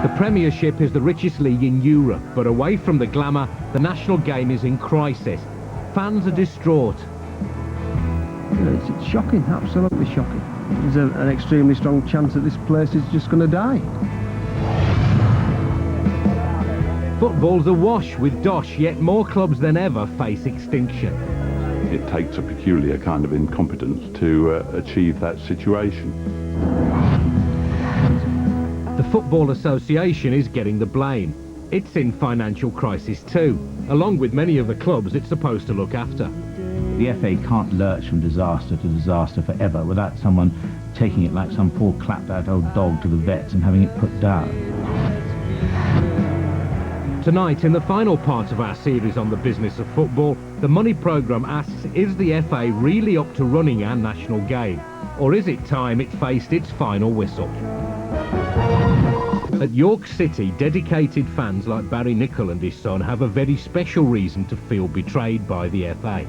The Premiership is the richest league in Europe, but away from the glamour, the national game is in crisis. Fans are distraught. It's shocking, absolutely shocking. There's an extremely strong chance that this place is just going to die. Football's awash with dosh, yet more clubs than ever face extinction. It takes a peculiar kind of incompetence to achieve that situation. The Football Association is getting the blame. It's in financial crisis too, along with many of the clubs it's supposed to look after. The FA can't lurch from disaster to disaster forever without someone taking it like some poor clapped-out old dog to the vets and having it put down. Tonight, in the final part of our series on the business of football, the Money Programme asks, is the FA really up to running our national game? Or is it time it faced its final whistle? At York City, dedicated fans like Barry Nicol and his son have a very special reason to feel betrayed by the FA.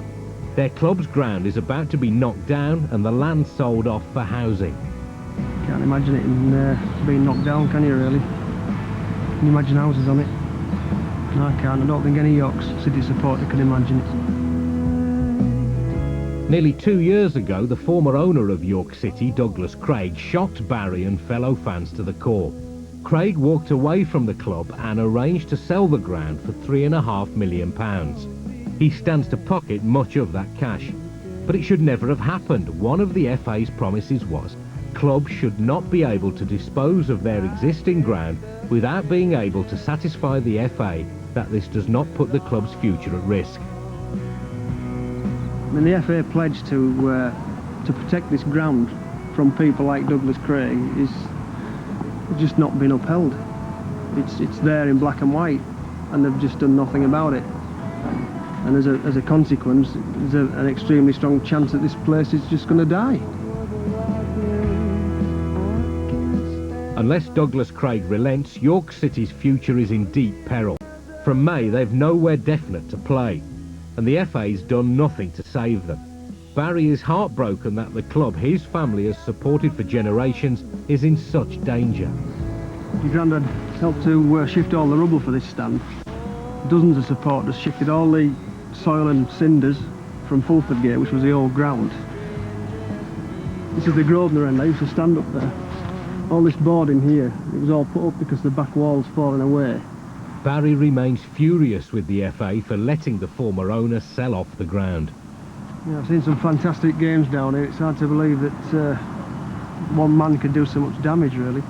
Their club's ground is about to be knocked down and the land sold off for housing. Can't imagine it being knocked down, can you really? Can you imagine houses on it? No, I can't. I don't think any York City supporter can imagine it. Nearly 2 years ago, the former owner of York City, Douglas Craig, shocked Barry and fellow fans to the core. Craig walked away from the club and arranged to sell the ground for £3.5 million. He stands to pocket much of that cash. But it should never have happened. One of the FA's promises was clubs should not be able to dispose of their existing ground without being able to satisfy the FA that this does not put the club's future at risk. I mean, the FA pledge to protect this ground from people like Douglas Craig is just not been upheld. It's there in black and white, and they've just done nothing about it. And as a consequence, there's an extremely strong chance that this place is just going to die. Unless Douglas Craig relents, York City's future is in deep peril. From May, they've nowhere definite to play, and the FA's done nothing to save them. Barry is heartbroken that the club his family has supported for generations is in such danger. Your granddad helped to shift all the rubble for this stand. Dozens of supporters shifted all the soil and cinders from Fulford Gate, which was the old ground. This is the Grosvenor end. I used to stand up there. All this boarding here, it was all put up because the back wall's fallen away. Barry remains furious with the FA for letting the former owner sell off the ground. Yeah, I've seen some fantastic games down here. It's hard to believe that one man could do so much damage, really.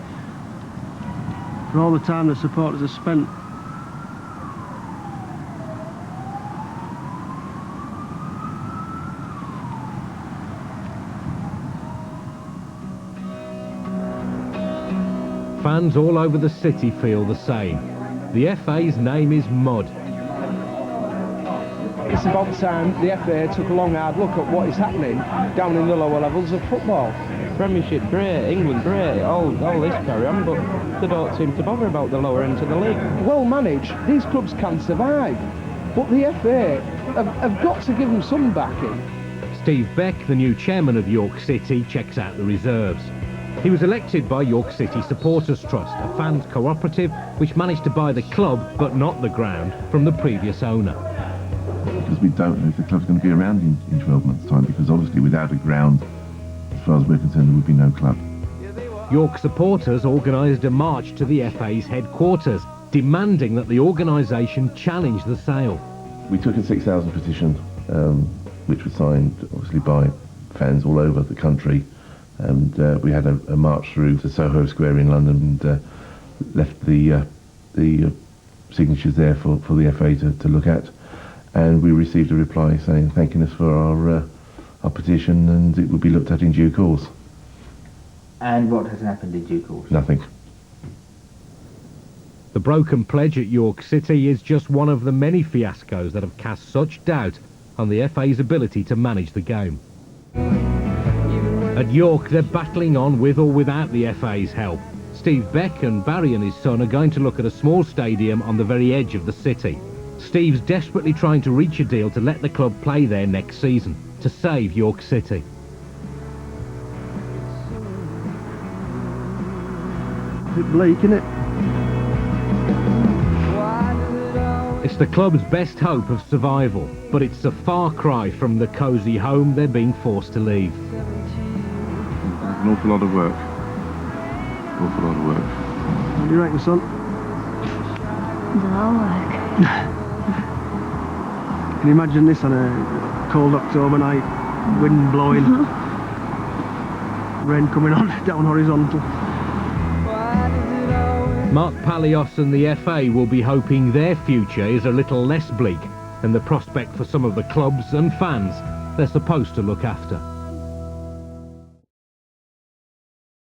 For all the time the supporters have spent. Fans all over the city feel the same. The FA's name is mud. It's about time the FA took a long hard look at what is happening down in the lower levels of football. Premiership great, England great, all this carry on, but they don't seem to bother about the lower end of the league. Well managed, these clubs can survive, but the FA have got to give them some backing. Steve Beck, the new chairman of York City, checks out the reserves. He was elected by York City Supporters Trust, a fans cooperative which managed to buy the club, but not the ground, from the previous owner. Because we don't know if the club's going to be around in 12 months' time, because obviously without a ground, as far as we're concerned, there would be no club. York supporters organised a march to the FA's headquarters, demanding that the organisation challenge the sale. We took a 6,000 petition, which was signed obviously by fans all over the country, and we had a march through to Soho Square in London and left the signatures there for the FA to look at, and we received a reply saying thanking us for our petition, and it would be looked at in due course. And what has happened in due course? Nothing. The broken pledge at York City is just one of the many fiascos that have cast such doubt on the FA's ability to manage the game. At York, they're battling on with or without the FA's help. Steve Beck and Barry and his son are going to look at a small stadium on the very edge of the city. Steve's desperately trying to reach a deal to let the club play there next season, to save York City. A bit bleak, isn't it? It's the club's best hope of survival, but it's a far cry from the cosy home they're being forced to leave. An awful lot of work. Awful lot of work. What do you reckon, son? It's a lot of work. Can you imagine this on a cold October night, wind blowing, rain coming on down horizontal? Mark Palios and the FA will be hoping their future is a little less bleak than the prospect for some of the clubs and fans they're supposed to look after.